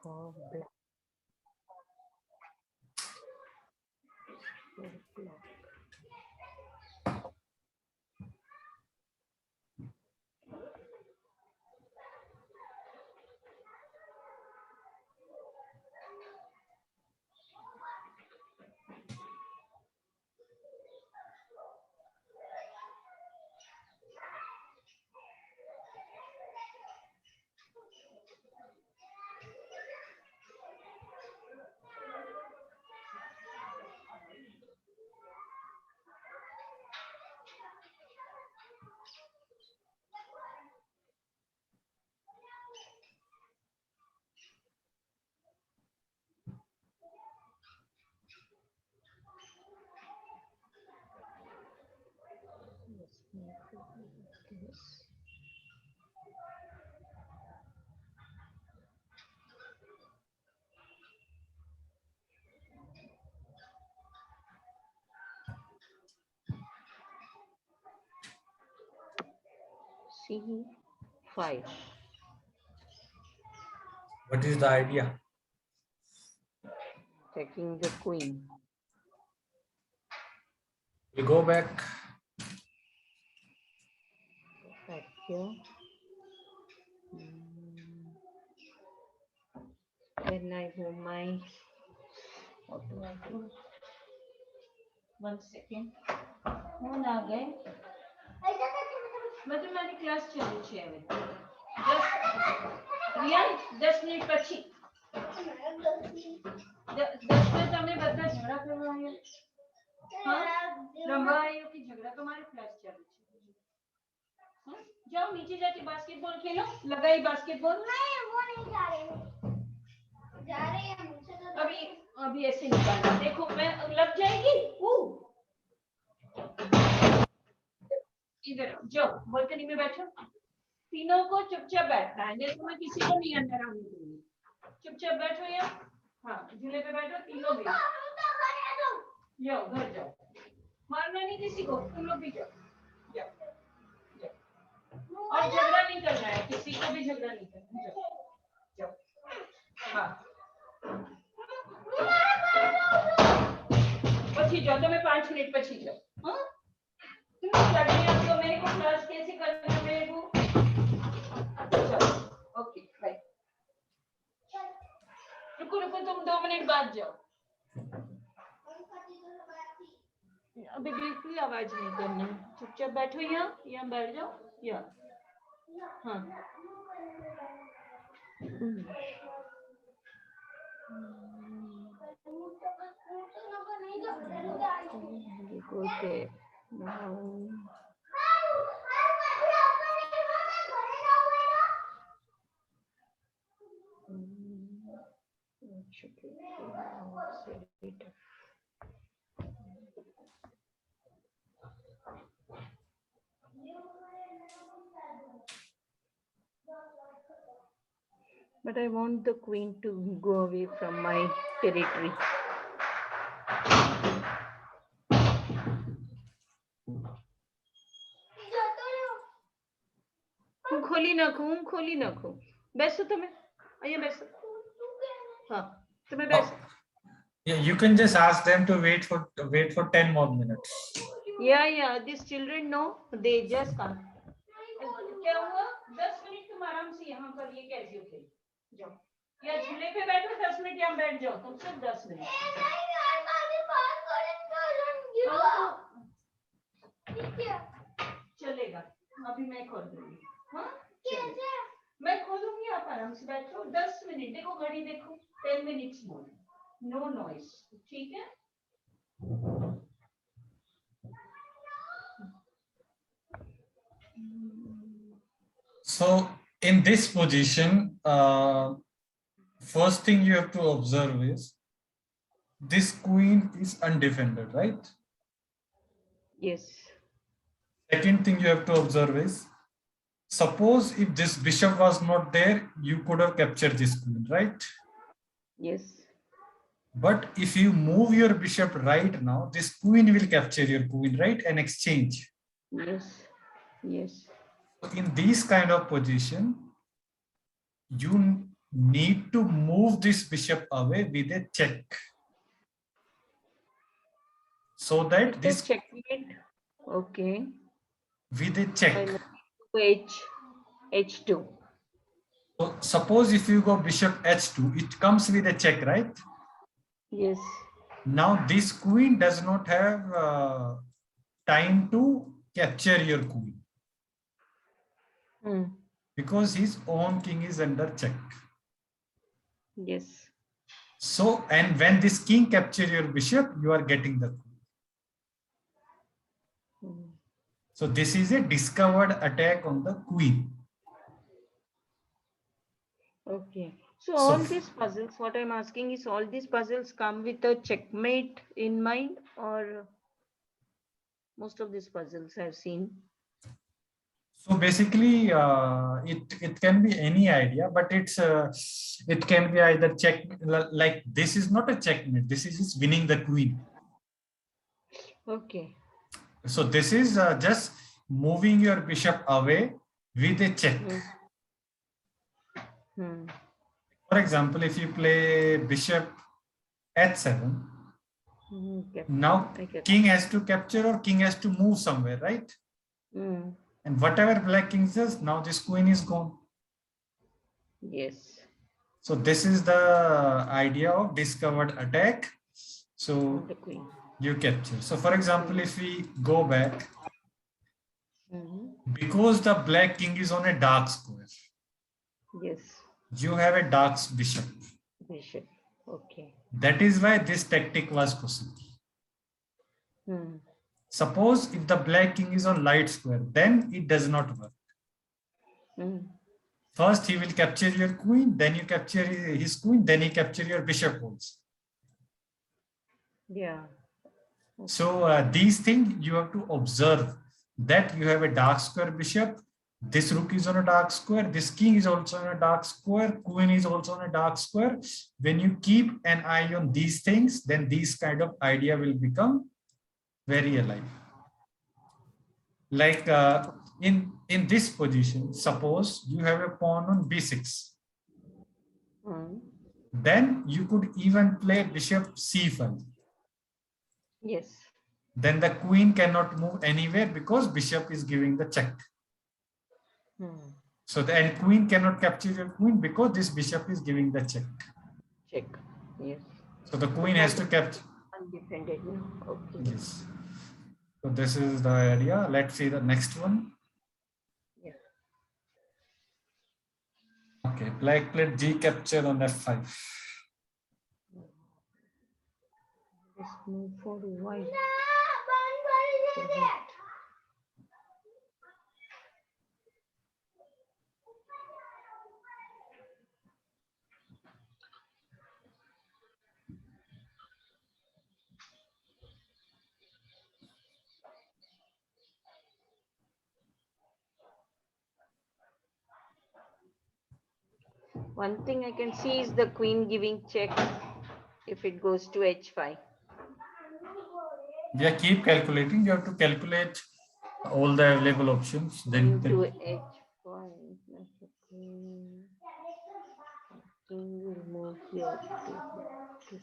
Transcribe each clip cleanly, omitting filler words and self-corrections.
for black. C5. What is the idea? Taking the queen. We go back. Back here. Then I do my. What do I do? 1 second. कौन आ गए? Mathematics class ચાલુ છે હવે. 10 minute પછી 10 में તમે બધા ઝઘડા કરવા આવ્યા? हाँ? रंभा आयो कि झगड़ा तुम्हारी क्लास चालू है? जाओ नीचे जाके बास्केटबॉल खेलो. लगाई बास्केटबॉल. नहीं वो नहीं जा रहे हैं मुझसे तो अभी ऐसे निकालना. देखो मैं लग जाएगी. इधर जाओ बालकनी में बैठो. तीनों को चुपचाप बैठना है. देखो मैं किसी को नहीं अंदर आने दूंगी. चुपचाप बैठो यहाँ. हाँ झूले पे बैठो तीनों भी. जाओ घर जाओ. मारना नहीं किसी को. तुम लोग भी जाओ. और झगड़ा नहीं करना है. किसी को भी झगड़ा नहीं करना. जाओ. हाँ પછી જાઓ તમે 5 મિનિટ પછી જાઓ. हाँ तुम लगे आपको मेरे को क्लास कैसे करना है मेरे को. चलो ओके बाय. रुको तुम 2 मिनट बाद जाओ. अभी बिल्कुल आवाज नहीं करना. चुपचाप बैठो यहाँ बैठ जाओ. यहाँ हाँ. Okay. Now. But I want the queen to go away from my territory. હું ખોલી નાખું. બેસો તમે. અહીંયા બેસો. हाँ तुम्हें बैठो. Yeah, you can just ask them to wait for 10 more minutes. Yeah. These children know. They just can't. क्या हुआ? 10 मिनट तुम आराम से यहाँ पर ये कैसे खेल. जाओ या झूले पे बैठो. 10 मिनट यहाँ बैठ जाओ. तुम सिर्फ 10 मिनट. चलेगा. अभी मैं खोल दूंगी. हाँ मैं खोलूंगी. आप आराम से बैठो. 10 मिनट. देखो घड़ी देखो. 10 minutes more. No noise. ठीक है. So in this position, first thing you have to observe is this queen is undefended, right? Yes. Second thing you have to observe is, suppose if this bishop was not there, you could have captured this queen, right? Yes. But if you move your bishop right now, this queen will capture your queen, right? And exchange. Yes. In this kind of position, you need to move this bishop away with a check. So that With this a checkmate. Okay. with a check. H2. So suppose if you go bishop h2, it comes with a check, right? Yes. Now this queen does not have time to capture your queen Hmm. because his own king is under check. Yes. So, and when this king capture your bishop, you are getting the queen. Hmm. So this is a discovered attack on the queen. Okay. So So- all these puzzles, what I'm asking is, all these puzzles come with a checkmate in mind, or most of these puzzles I've seen. So basically, it can be any idea, but it can be either check, like this is not a checkmate. This is just winning the queen. Okay. So this is just moving your bishop away with a check. Hmm. For example, if you play bishop h7, Okay. now Okay. king has to capture or king has to move somewhere, right? Hmm. And whatever black king says, now this queen is gone. Yes. So this is the idea of discovered attack. So On the queen. you capture. So for example, if we go back, Hmm. because the black king is on a dark square, Yes. you have a dark bishop. Bishop. Okay. That is why this tactic was possible. Hmm. Suppose if the black king is on light square, then it does not work. Hmm. First, he will capture your queen, then you capture his queen, then he capture your bishop also. Yeah. So these things you have to observe that you have a dark square bishop. This rook is on a dark square. This king is also on a dark square. Queen is also on a dark square. When you keep an eye on these things, then these kind of idea will become very alive. Like in this position, suppose you have a pawn on b6. Hmm. Then you could even play bishop c5. Yes. Then the queen cannot move anywhere because bishop is giving the check. Hmm. So the and queen cannot capture your queen because this bishop is giving the check. Check. Yes. So the queen has to capture. Undefended. No? Okay. Yes. So this is the idea. Let's see the next one. Yeah. Okay, black played G capture on F5. Let's move for white. One thing I can see is the queen giving check if it goes to h5. Yeah, keep calculating. You have to calculate all the available options. Then To h5. Queen will move here to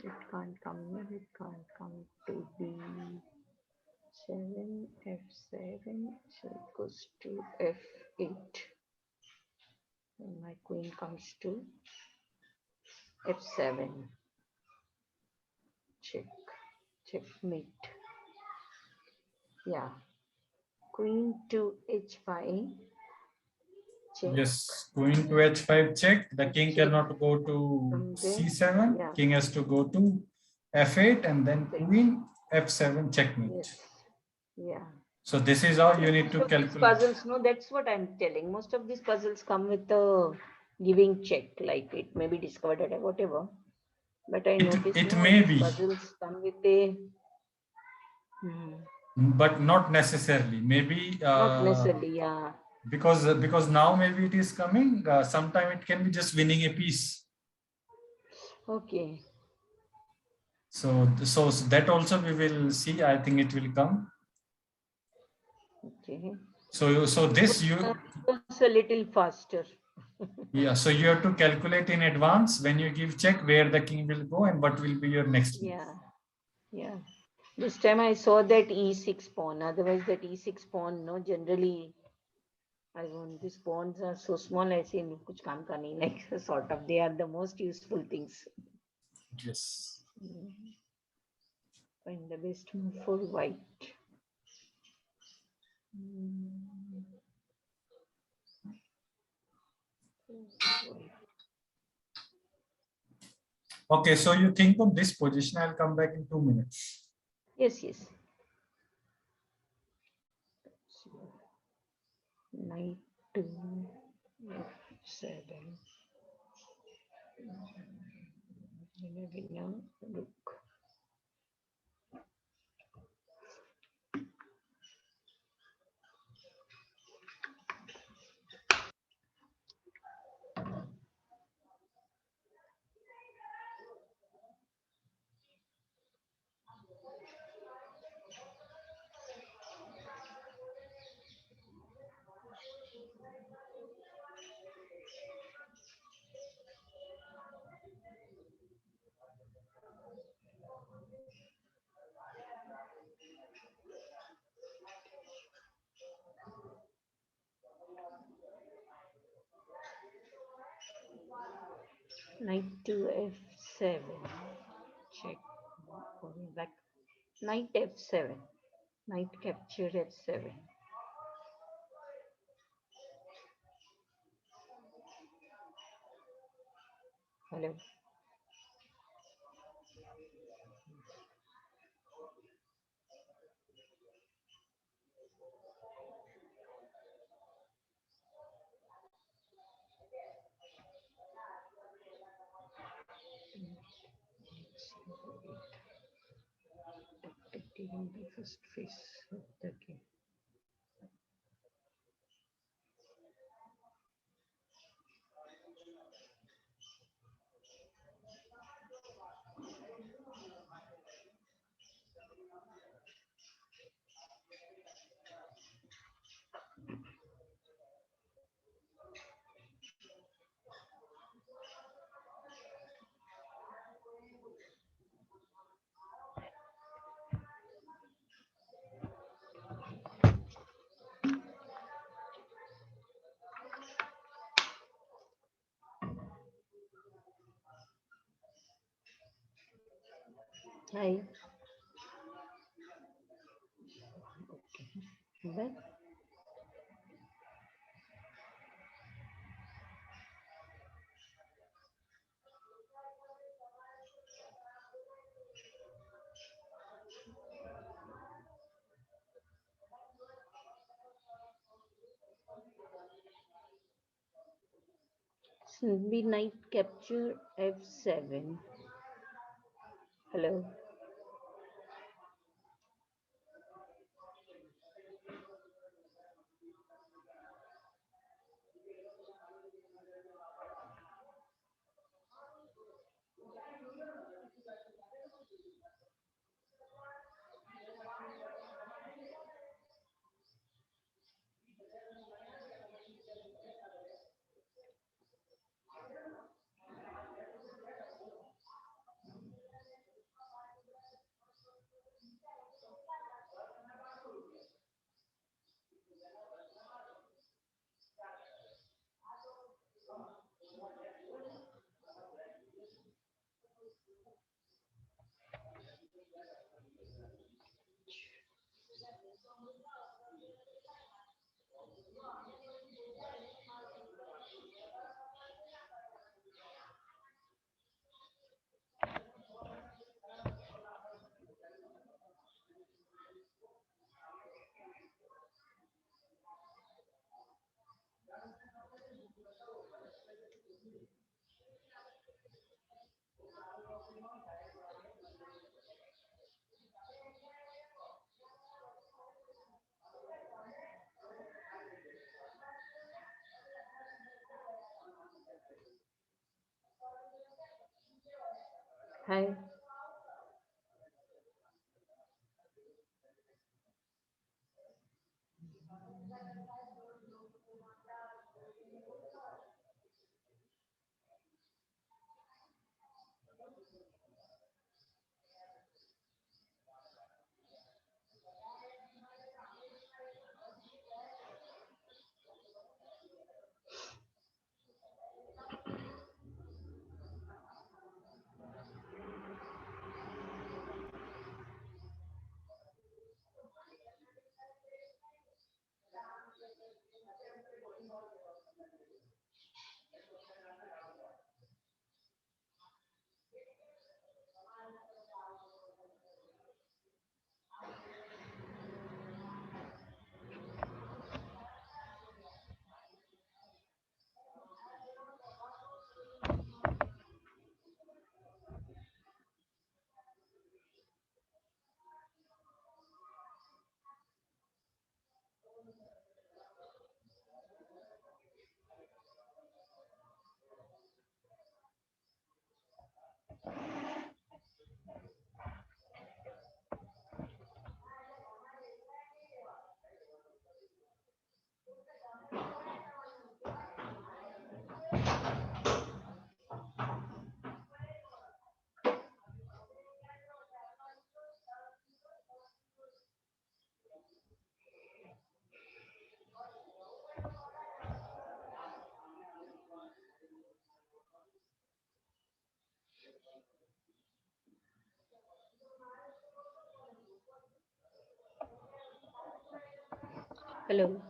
it can't come here, it can't come to b7, f7, so it goes to f8. And my queen comes to f7. Check, checkmate. Yeah, queen to h5. Check. yes, queen to h5 check. The king Check. cannot go to From there, c7. yeah. King has to go to f8 and then queen f7 checkmate. Yes. Yeah. So this is how you need Most to of these calculate. puzzles, no, that's what I'm telling. Most of these puzzles come with a giving check, like it may be discovered at whatever. But I noticed It no, may these be, puzzles come with a but not necessarily. Maybe not necessarily, yeah. because now maybe it is coming. Sometime it can be just winning a piece. Okay. So that also we will see. I think it will come. Okay. So this you, It's a little faster. yeah, so you have to calculate in advance when you give check where the king will go and what will be your next move. Yeah, yeah. This time I saw that e6 pawn. Otherwise, that e6 pawn, no, generally I want these pawns are so small. I say kuch kaam ka nahi, like sort of. They are the most useful things. Yes. Find the best move for white. Mm. Okay, so you think of this position. I'll come back in 2 minutes. Yes, yes. Knight to f7. Rook. Knight to f7. Check. Going back. Knight f7. Knight capture f7. Hello. Taking the first phase of the game. Hi. Okay. Back. Be knight capture f7. Hello. Hi. Hello.